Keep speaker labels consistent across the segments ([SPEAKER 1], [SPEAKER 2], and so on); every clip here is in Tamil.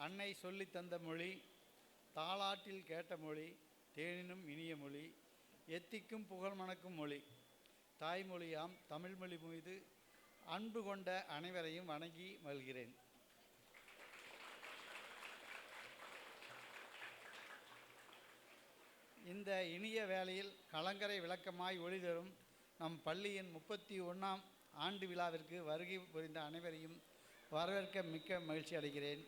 [SPEAKER 1] அன்னை சொல்லி தந்த மொழி, தாலாட்டில் கேட்ட மொழி, தேனினும் இனிய மொழி, எத்திக்கும் புகழ் மணக்கும் மொழி, தாய்மொழியாம் தமிழ்மொழி மீது அன்பு கொண்ட அனைவரையும் வணங்கி மகிழ்கிறேன். இந்த இனிய வேளையில் கலங்கரை விளக்கமாய் ஒளி தரும் நம் பள்ளியின் 31ஆம் ஆண்டு விழாவிற்கு வருகை புரிந்த அனைவரையும் வரவேற்க மிக்க மகிழ்ச்சி அடைகிறேன்.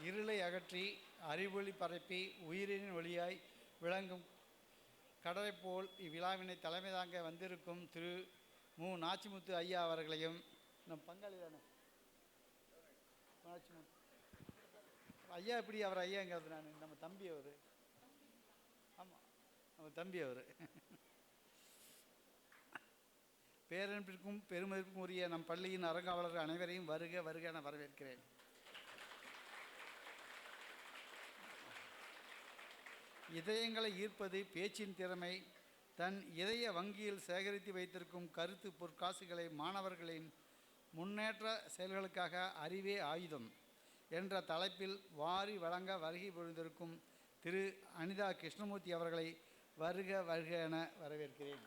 [SPEAKER 1] இருளை அகற்றி அறிவொளி பரப்பி உயிரின் ஒளியாய் விளங்கும் கடலை போல் இவ்விழாவினை தலைமை தாங்க வந்திருக்கும் திரு மு. நாச்சிமுத்து ஐயா அவர்களையும், நம் பங்காளி தானே நாச்சிமுத்து ஐயா, எப்படி அவர் ஐயாங்கிறது நான் நம்ம தம்பி அவர், ஆமாம் நம்ம தம்பி அவர். பேரன்பிற்கும் பெருமதிப்புக்கும் உரிய நம் பள்ளியின் அறங்காவலர்கள் அனைவரையும் வருக வருக என வரவேற்கிறேன். இதயங்களை ஈர்ப்பது பேச்சின் திறமை. தன் இதய வங்கியில் சேகரித்து வைத்திருக்கும் கருத்து பொற்காசுகளை மாணவர்களின் முன்னேற்ற செயல்களுக்காக அறிவே ஆயுதம் என்ற தலைப்பில் வாரி வழங்க வருகை புரிந்திருக்கும் திரு அனிதா கிருஷ்ணமூர்த்தி அவர்களை வருக வருக என வரவேற்கிறேன்.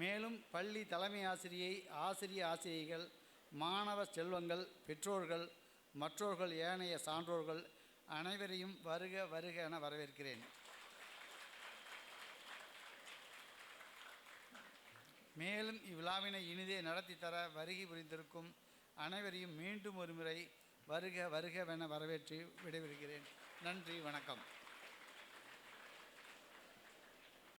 [SPEAKER 1] மேலும் பள்ளி தலைமை ஆசிரியை, ஆசிரியைகள், மாணவ செல்வங்கள், பெற்றோர்கள், மற்றோர்கள், ஏனைய சான்றோர்கள் அனைவரையும் வருக வருக என வரவேற்கிறேன். மேலும் இவ்விழாவினை இனிதே நடத்தி தர வருகை புரிந்திருக்கும் அனைவரையும் மீண்டும் ஒருமுறை வருக வருக என வரவேற்று விடைபெறுகிறேன். நன்றி, வணக்கம்.